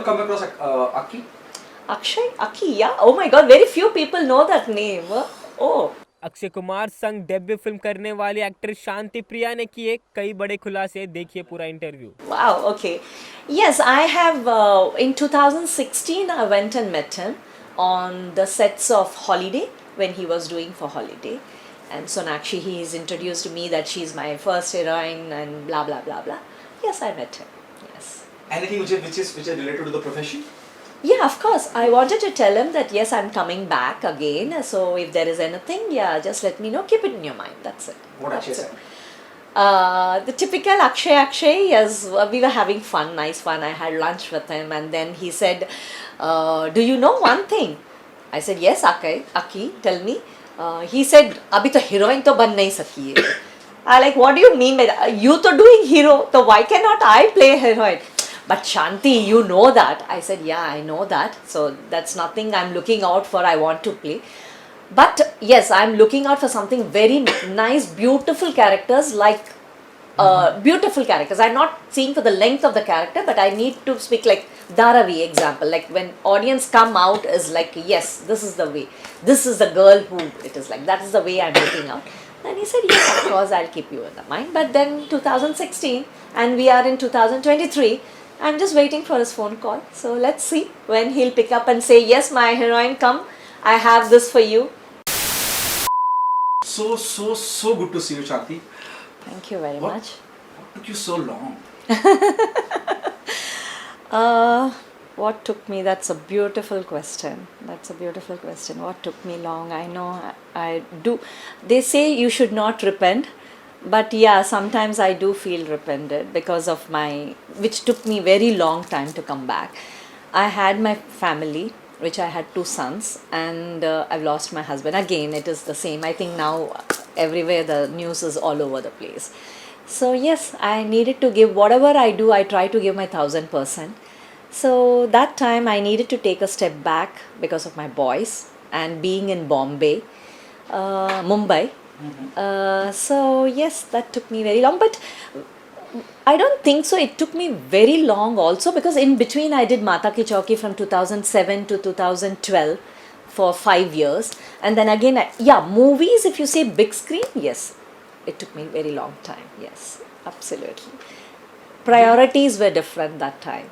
come across Aki? Akshay? Aki, yeah. Oh my god, very few people know that name. Oh. Akshay Kumar संग debut film करने वाली actress Shanti Priya ने किए कई बड़े खुलासे, देखिए पूरा interview. Wow, okay. Yes, I have, in 2016, I went and met him on the sets of Holiday when he was doing for Holiday. And Sonakshi, he's introduced me that she's my first heroine and blah, blah, blah, blah. Yes, I met him. Yes. Anything which is related to the profession? Yeah, of course. I wanted to tell him that yes, I'm coming back again. So if there is anything, yeah, just let me know. Keep it in your mind. That's it. What That's Akshay it. said? The typical Akshay, yes, we were having fun, nice fun. I had lunch with him, and then he said, "Do you know one thing?" I said, "Yes, Aki, tell me." He said, "Abhi to heroine to ban nahi saki hai." I like, what do you mean by that? You to doing hero, so why cannot I play heroine? But Shanti, you know that. I said, yeah, I know that. So that's nothing I'm looking out for. I want to play. But yes, I'm looking out for something very nice, beautiful characters, like beautiful characters. I'm not seeing for the length of the character, but I need to speak like Dharavi example. Like when audience come out is like, yes, this is the way. This is the girl who it is like. That is the way I'm looking out. And he said, yes, of course, I'll keep you in the mind. But then 2016 and we are in 2023. I'm just waiting for his phone call. So let's see when he'll pick up and say, yes, my heroine, come. I have this for you. So good to see you, Shanti. Thank you very much. What took you so long? What took me? That's a beautiful question. That's a beautiful question. What took me long? I know I do. They say you should not repent. But yeah, sometimes I do feel repented because of which took me very long time to come back. I had my family, which I had 2 sons, and I've lost my husband. Again, it is the same. I think now everywhere the news is all over the place. So yes, I needed to give whatever I do, I try to give my 1000%. So that time I needed to take a step back because of my boys and being in Mumbai. So yes, that took me very long, but I don't think so. It took me very long also because in between I did Mata Ki Chauki from 2007 to 2012 for 5 years, and then again, movies. If you say big screen, yes, it took me very long time. Yes, absolutely. Priorities were different that time.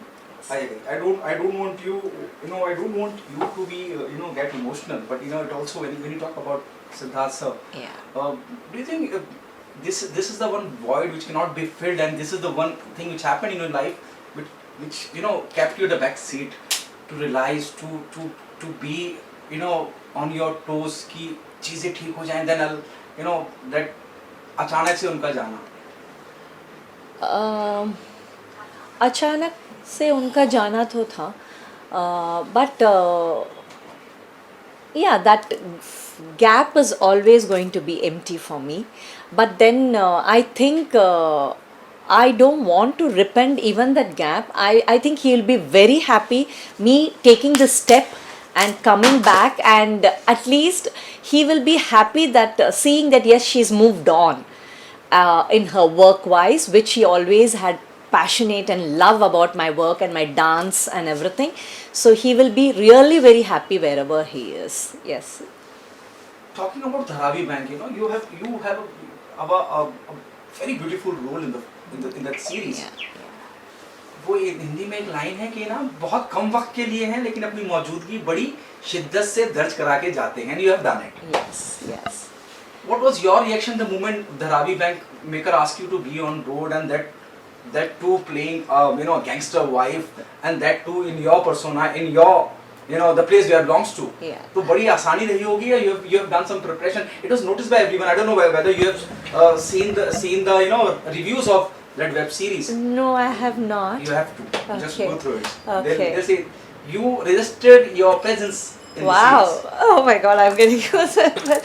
I agree. I don't want you. I don't want you to be. Get emotional. But it also when you talk about Siddharth sir. Yeah. Do you think this is the one void which cannot be filled, and this is the one thing which happened in your life, which kept you at the back seat to realize to be on your toes कि चीजें ठीक हो जाएं, then that अचानक से उनका जाना. अचानक से उनका जाना तो था, but yeah, that gap is always going to be empty for me. But then I think I don't want to repent even that gap. I think he'll be very happy me taking this step and coming back, and at least he will be happy that seeing that yes, she's moved on in her work wise, which he always had passionate and love about my work and my dance and everything. So he will be really very happy wherever he is. Yes. Talking about Dharavi Bank, you have a very beautiful role in that series. Yeah. वो हिंदी में एक line है कि बहुत कम वक्त के लिए हैं लेकिन अपनी मौजूदगी बड़ी शिद्दत से दर्ज करा के जाते हैं. And you have done it. Yes. What was your reaction the moment Dharavi Bank maker asked you to be on road, and that too playing a gangster wife, and that too in your persona, in your the place where it belongs to. Yeah. तो बड़ी आसानी रही होगी, या you have done some preparation. It was noticed by everyone. I don't know whether you have seen the reviews of that web series. No, I have not. You have to just Okay. go through it. Okay. They'll say you registered your presence in the Wow. series. Oh my God, I'm getting goosebumps.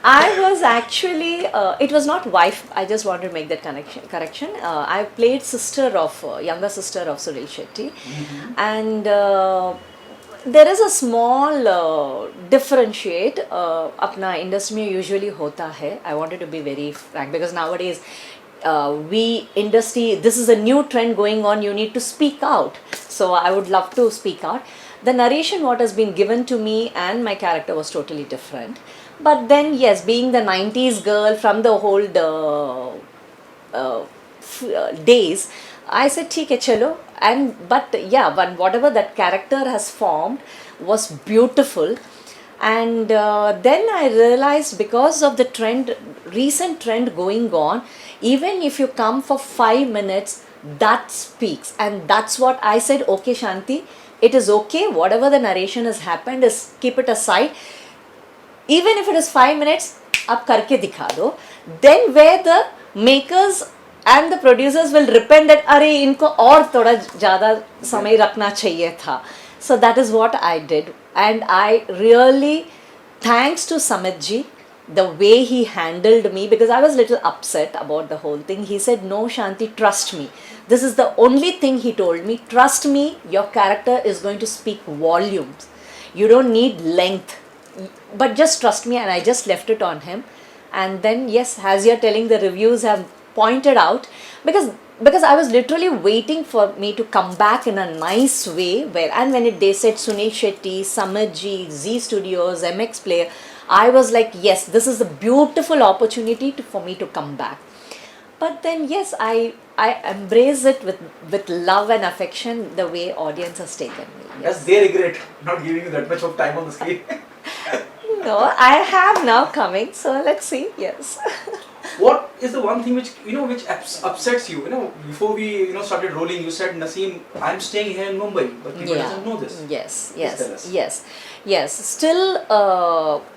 I was actually, it was not wife. I just want to make that correction. I played younger sister of Sunil Shetty. Mm-hmm. And there is a small differentiate. अपना industry में usually होता है. I wanted to be very frank because nowadays this is a new trend going on, you need to speak out. So I would love to speak out. The narration what has been given to me and my character was totally different. But then yes, being the 90s girl from the old days, I said ठीक है चलो. And but yeah, but whatever that character has formed was beautiful. And then I realized, because of the recent trend going on, even if you come for 5 minutes, that speaks. And that's what I said, okay Shanti, it is okay, whatever the narration has happened, is keep it aside. Even if it is 5 minutes, आप करके दिखा दो. Then where the makers and the producers will repent that अरे इनको और थोड़ा ज़्यादा समय रखना चाहिए था. So that is what I did. And I really, thanks to Samit ji, the way he handled me, because I was a little upset about the whole thing. He said, no Shanti, trust me. This is the only thing he told me. Trust me, your character is going to speak volumes. You don't need length. But just trust me, and I just left it on him. And then yes, as you're telling, the reviews have pointed out, because I was literally waiting for me to come back in a nice way, and when they said Sunil Shetty, Samit ji, Z Studios, MX Player, I was like, yes, this is a beautiful opportunity for me to come back. But then yes, I embrace it with love and affection, the way audience has taken me. Yes. Does they regret not giving you that much of time on the screen? No, I have now coming, so let's see. Yes. What is the one thing which upsets you? Before we started rolling, you said, Naseem, I'm staying here in Mumbai, but people doesn't know this. Yes. Still,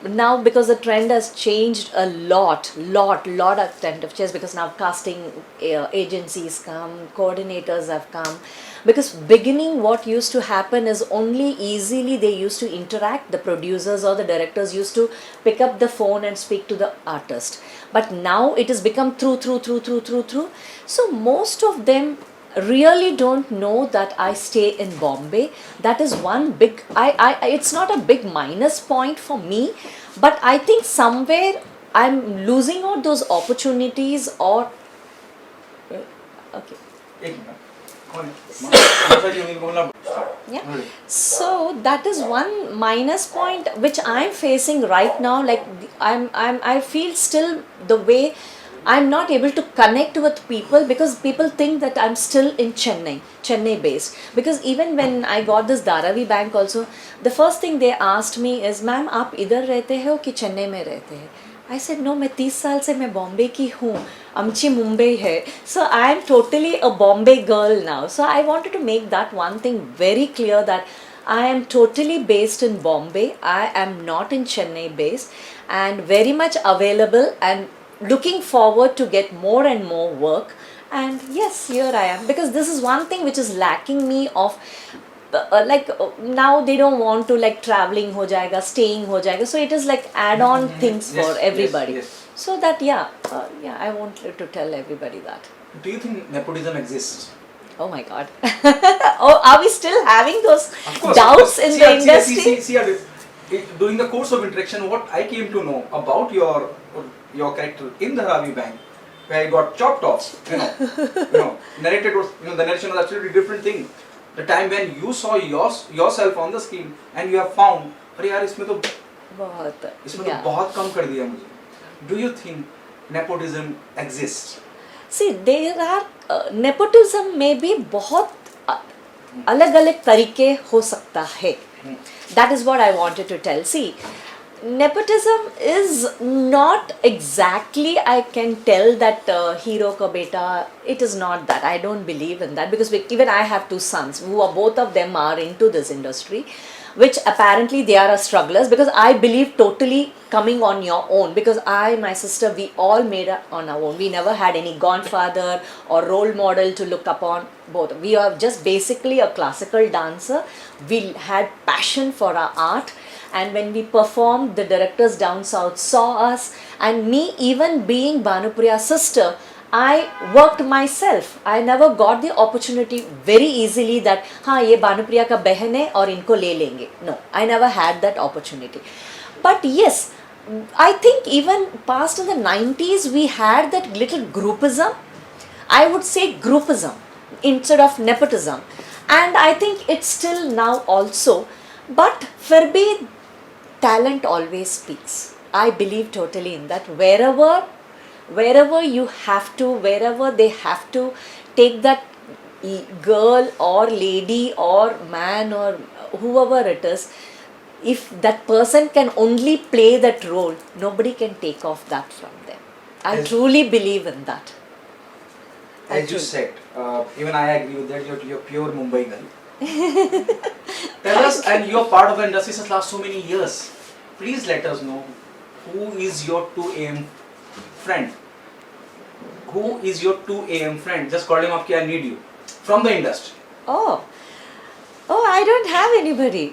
now because the trend has changed a lot of trend of chess, because now casting agencies come, coordinators have come. Because beginning, what used to happen is only easily they used to interact. The producers or the directors used to pick up the phone and speak to the artist. But now it has become through. So most of them really don't know that I stay in Bombay. That is one big, it's not a big minus point for me, but I think somewhere I'm losing out those opportunities, or okay. Yeah. So that is one minus point which I'm facing right now. Like I feel still the way I'm not able to connect with people, because people think that I'm still in Chennai based. Because even when I got this Dharavi Bank also, the first thing they asked me is, ma'am, आप इधर रहते हो कि चेन्नई में रहते हैं? I said, no, मैं 30 साल से मैं बॉम्बे की हूँ, आमची मुंबई है. So I am totally a Bombay girl now. So I wanted to make that one thing very clear, that I am totally based in Bombay. I am not in Chennai based, and very much available and looking forward to get more and more work. And yes, here I am, because this is one thing which is lacking me of now they don't want to, like, traveling ho jayega, staying ho jayega, so it is like add-on things for everybody. Yes. So that I wanted to tell everybody that. Do you think nepotism exists? Oh my God. Oh, are we still having those doubts in the industry? See, during the course of interaction, what I came to know about your character in the Dharavi Bank, where I got chopped off, narrated was, the narration was absolutely different thing. The time when you saw yourself on the screen and you have found, अरे यार इसमें तो बहुत कम कर दिया मुझे. Do you think nepotism exists? See, there are nepotism में भी बहुत अलग-अलग तरीके हो सकता है. That is what I wanted to tell. See, nepotism is not exactly, I can tell that hero ka beta, it is not that. I don't believe in that, because even I have two sons who are, both of them are into this industry, which apparently they are strugglers, because I believe totally coming on your own, because my sister, we all made it on our own. We never had any godfather or role model to look upon. Both we are just basically a classical dancer. We had passion for our art, and when we performed, the directors down south saw us, and me even being Bhanupriya's sister, I worked myself. I never got the opportunity very easily that हाँ ये भानुप्रिया का बहन है और इनको ले लेंगे. No, I never had that opportunity. But yes, I think even past in the 90s we had that little groupism, I would say groupism instead of nepotism. And I think it's still now also. But फिर भी talent always speaks. I believe totally in that. Wherever you have to, wherever they have to take that girl or lady or man or whoever it is, if that person can only play that role, nobody can take off that from them. I Yes. truly believe in that. As you said, even I agree with that. You're pure Mumbai girl. Tell us, and you're part of the industry since last so many years. Please let us know who is your 2 a.m. friend. Who is your 2 a.m. friend? Just call him up. I need you from the industry. Oh, I don't have anybody.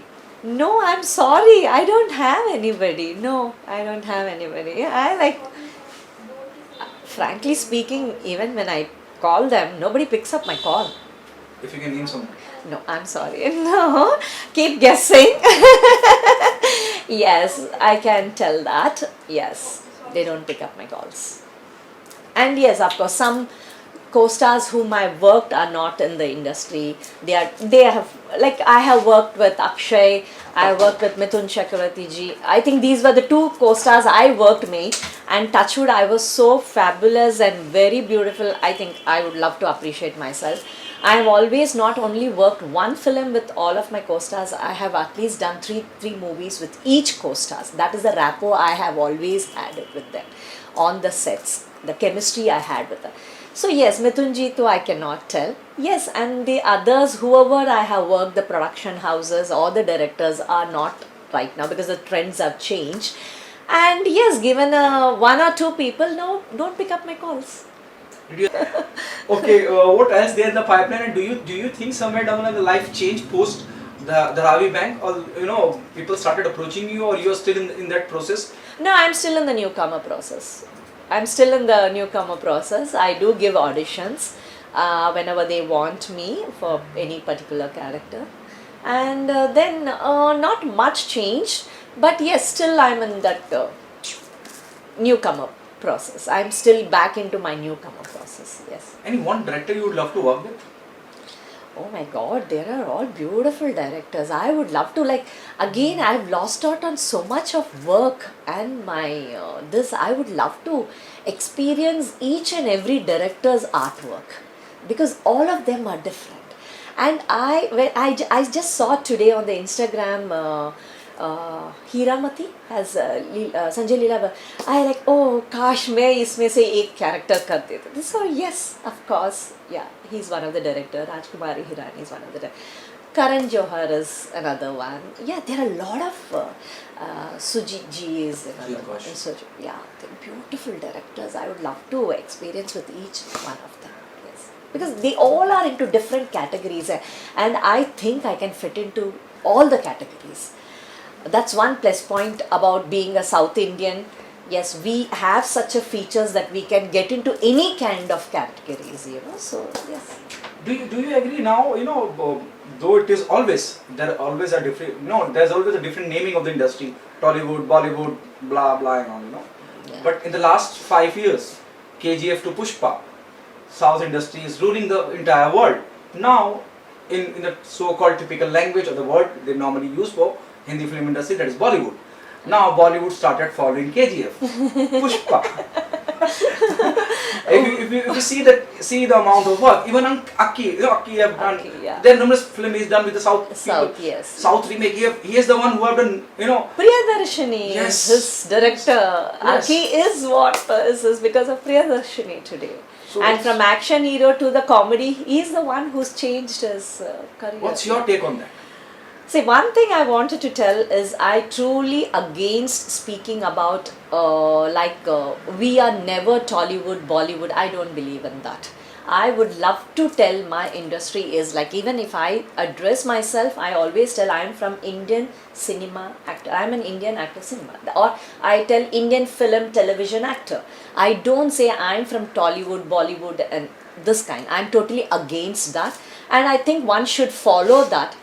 No, I'm sorry. I don't have anybody. No, I don't have anybody. I like, frankly speaking, even when I call them, nobody picks up my call. If you can name someone. No, I'm sorry. No, keep guessing. Yes, I can tell that. Yes, they don't pick up my calls. And yes, of course, some co-stars whom I worked are not in the industry. They have, like, I have worked with Akshay, I worked with Mithun Chakravarti ji. I think these were the 2 co-stars I worked with, and touchwood, I was so fabulous and very beautiful. I think I would love to appreciate myself. I have always not only worked one film with all of my co-stars, I have at least done three movies with each co-stars. That is the rapport I have always had with them on the sets, the chemistry I had with them. So yes, Mithunji too I cannot tell. Yes, and the others, whoever I have worked, the production houses or the directors are not right now because the trends have changed. And yes, given 1 or 2 people, no, don't pick up my calls. Did you? Okay, what else there in the pipeline? And do you think somewhere down the line the life changed post the Dharavi Bank, or people started approaching you, or you are still in that process? No, I'm still in the newcomer process. I do give auditions whenever they want me for any particular character. And then not much changed, but yes, still I'm in that newcomer process. I'm still back into my newcomer process, yes. Any one director you would love to work with? Oh my god, there are all beautiful directors. I would love to, like, again, I've lost out on so much of work and my I would love to experience each and every director's artwork because all of them are different. And I just saw today on the Instagram Hiramati has Sanjay Leela. I like, oh gosh, मैं इसमें से एक character कर देते. So yes, of course, yeah, he's one of the director. Rajkumar Hirani is one of the director. Karan Johar is another one. Yeah, there are a lot of Sujit Ji is another one. Yeah, they're beautiful directors. I would love to experience with each one of them. Yes, because they all are into different categories, and I think I can fit into all the categories. That's one plus point about being a South Indian. Yes, we have such a features that we can get into any kind of categories, so yes. Do you agree now, though it is always, there's always a different naming of the industry, Tollywood, Bollywood, blah blah and all, Yeah. But in the last 5 years, KGF to Pushpa, South industry is ruling the entire world. Now, in the so-called typical language of the word they normally use for Hindi film industry, that is Bollywood. Now Bollywood started following KGF, Pushpa. if you see the amount of work, even Aki have done. Yeah. There are numerous film is done with the South. Yes. South remake. He is the one who have done. Priyadarshini Yes. is his director. Yes. Aki is what is because of Priyadarshini today. So And from action hero to the comedy, he is the one who's changed his career. What's your take on that? See, one thing I wanted to tell is I truly against speaking about we are never Tollywood, Bollywood. I don't believe in that. I would love to tell my industry is like, even if I address myself, I always tell I am from Indian cinema actor. I am an Indian actor cinema, or I tell Indian film television actor. I don't say I am from Tollywood, Bollywood and this kind. I am totally against that, and I think one should follow that.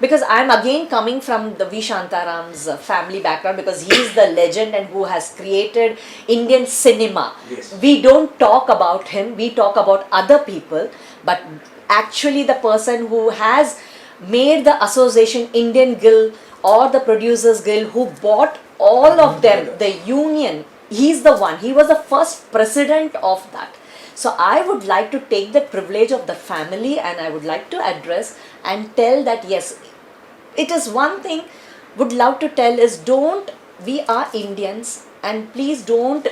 because I'm again coming from the V. Shantaram's family background, because he's the legend and who has created Indian cinema. Yes. We don't talk about him, we talk about other people, but actually the person who has made the association Indian Guild or the Producers Guild, who bought all of them, the union, he's the one, he was the first president of that. So I would like to take the privilege of the family, and I would like to address and tell that yes, it is one thing would love to tell is, don't, we are Indians, and please don't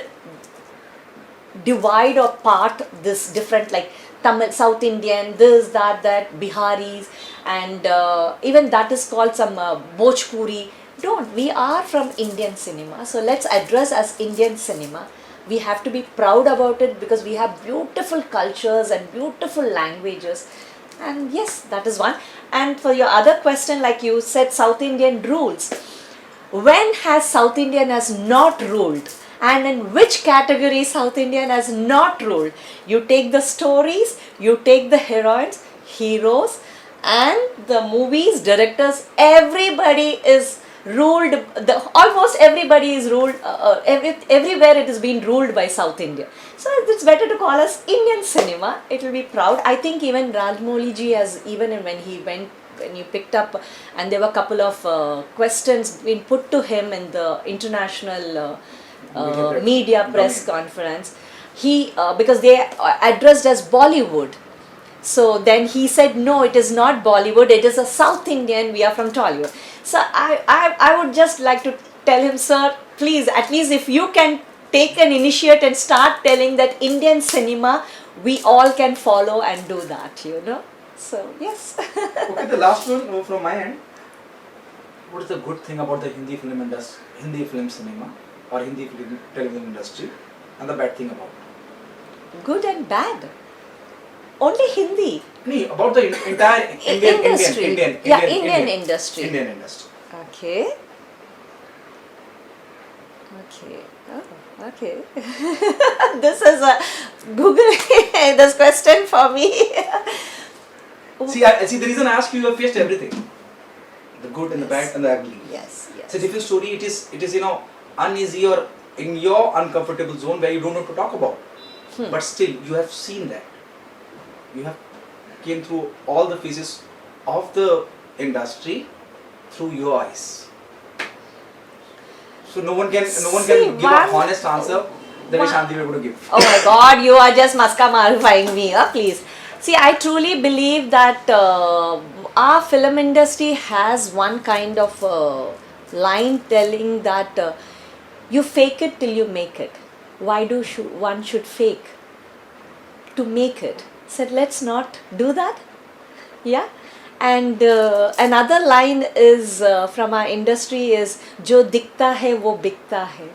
divide or part this different, like Tamil, South Indian, this, that, Biharis, and even that is called some Bhojpuri. Don't, we are from Indian cinema, so let's address as Indian cinema. We have to be proud about it, because we have beautiful cultures and beautiful languages. And yes, that is one. And for your other question, like you said, South Indian rules. When has South Indian has not ruled? And in which category South Indian has not ruled? You take the stories, you take the heroines, heroes, and the movies, directors, everybody is ruled, almost everybody is ruled, everywhere it is being ruled by South India. So it's better to call us Indian cinema. It will be proud. I think even Rajmouli ji has, even when he went, when you picked up, and there were a couple of questions being put to him in the international media press conference, he because they addressed as Bollywood. So then he said, no, it is not Bollywood, it is a South Indian, we are from Tollywood. So I would just like to tell him, sir, please, at least if you can take an initiate and start telling that Indian cinema, we all can follow and do that, you know. So, yes. Okay, the last one from my end. What is the good thing about the Hindi film industry, Hindi film cinema, or Hindi film television industry, and the bad thing about it? Good and bad. Only Hindi. No, about the entire Indian industry. Indian Industry. Indian industry. Okay. Okay. Oh, okay. This is a Google this question for me. See, the reason I ask you, you have faced everything, the good and the bad and the ugly. Yes, yes. It's a different story. It is uneasy or in your uncomfortable zone where you don't know to talk about. But still, you have seen that. You have came through all the phases of the industry through your eyes. So no one can give a honest answer that Shanti is going to give. Oh my God, you are just maska marifying me, please. See, I truly believe that our film industry has one kind of line telling that you fake it till you make it. Why do one should fake to make it? Said, let's not do that. Yeah. And another line is from our industry is, jo dikta hai wo bikta hai.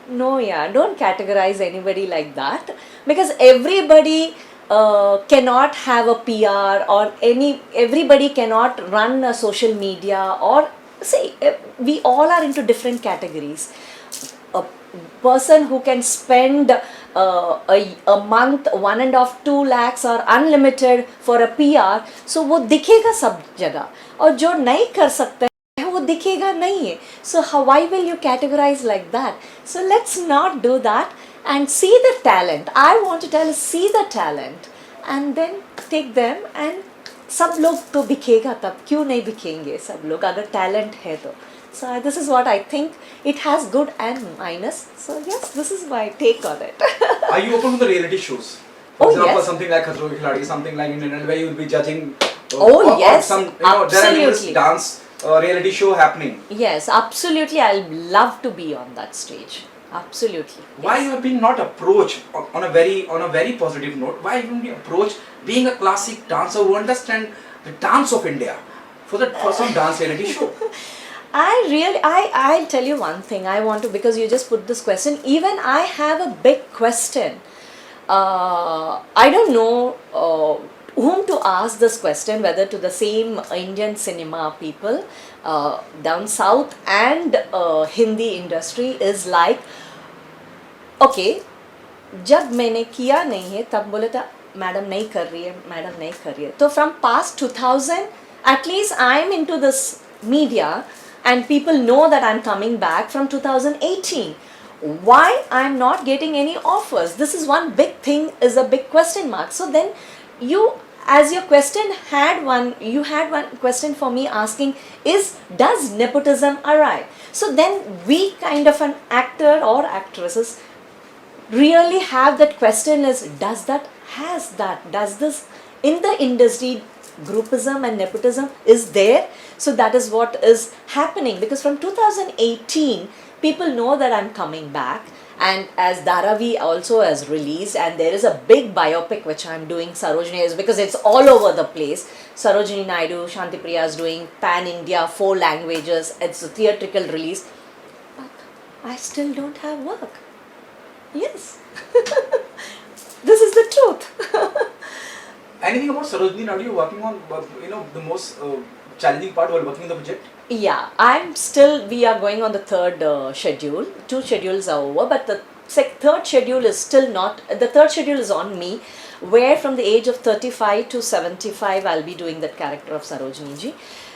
No, yeah, don't categorize anybody like that, because everybody cannot have a PR, or everybody cannot run a social media, or say we all are into different categories. A person who can spend a month 1.5 2 lakhs or unlimited for a PR, so वो दिखेगा सब जगह, और जो नहीं कर सकते हैं वो दिखेगा नहीं है. So why will you categorize like that? So let's not do that and see the talent. I want to tell, see the talent and then take them, and सब लोग तो बिकेगा, तब क्यों नहीं बिकेंगे सब लोग अगर talent है तो. So this is what I think. It has good and minus. So yes, this is my take on it. Are you open to the reality shows? For Oh, example, yes. something like Khatro Ke Khiladi, something like Indian Idol, where you will be judging. Oh, yes, Some, there are numerous absolutely. dance reality show happening. Yes, absolutely. I'll love to be on that stage. Absolutely. Why you have been not approached on a very positive note? Why you been approached being a classic dancer who understand the dance of India for some dance reality show? I'll tell you one thing. I want to, because you just put this question, even I have a big question. I don't know whom to ask this question, whether to the same Indian cinema people down south and Hindi industry, is like, okay, जब मैंने किया नहीं है तब बोले था madam नहीं कर रही है, मैडम नहीं कर रही है. तो from past 2000 at least I'm into this media and people know that I'm coming back from 2018. Why I'm not getting any offers? This is one big thing, is a big question mark. So then you, as your question had one, you had one question for me asking, does nepotism arrive? So then we kind of an actor or actresses really have that question, is does this in the industry, groupism and nepotism is there? So that is what is happening, because from 2018 people know that I'm coming back, and as Dharavi also has released, and there is a big biopic which I'm doing, Sarojini, is because it's all over the place. Sarojini Naidu, Shantipriya is doing pan India, 4 languages, it's a theatrical release, but I still don't have work. Yes. This is the truth. Anything about Sarojini Naidu you're working on? The most challenging part while working on the project? Yeah, we are going on the third schedule. 2 schedules are over, but the third schedule is still not, the third schedule is on me, where from the age of 35 to 75 I'll be doing that character of Sarojini ji.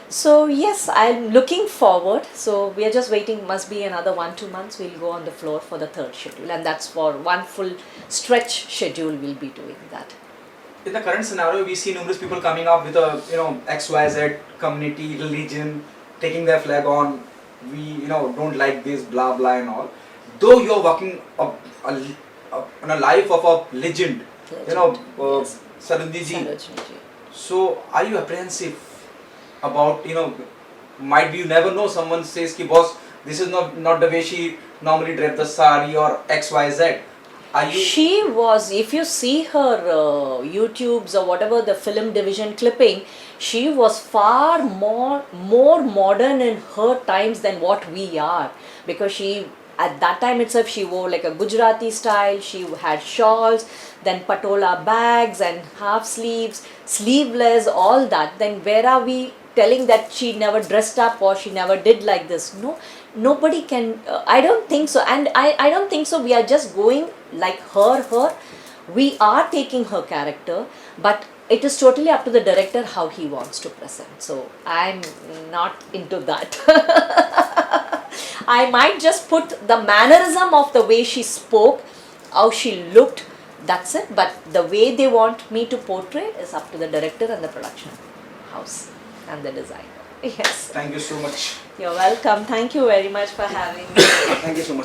So yes, I'm looking forward. So we are just waiting, must be another 1-2 months, we'll go on the floor for the third schedule, and that's for one full stretch schedule we'll be doing that. In the current scenario, we see numerous people coming up with a XYZ community, religion, taking their flag on. We don't like this, blah blah and all. Though you're working on a life of a legend, Yes. Sarojini ji. Sarojini ji. So are you apprehensive about might be, you never know, someone says ki boss, this is not the way she normally dressed the sari or XYZ. She was, if you see her YouTubes or whatever, the film division clipping, she was far more modern in her times than what we are, because she, at that time itself, she wore like a Gujarati style, she had shawls, then patola bags and half sleeves, sleeveless, all that. Then where are we telling that she never dressed up or she never did like this? No, nobody can, I don't think so, and I don't think so. We are just going like her. We are taking her character, but it is totally up to the director how he wants to present. So I'm not into that. I might just put the mannerism of the way she spoke, how she looked, that's it. But the way they want me to portray is up to the director and the production house and the designer. Yes. Thank you so much. You're welcome. Thank you very much for having me. Thank you so much.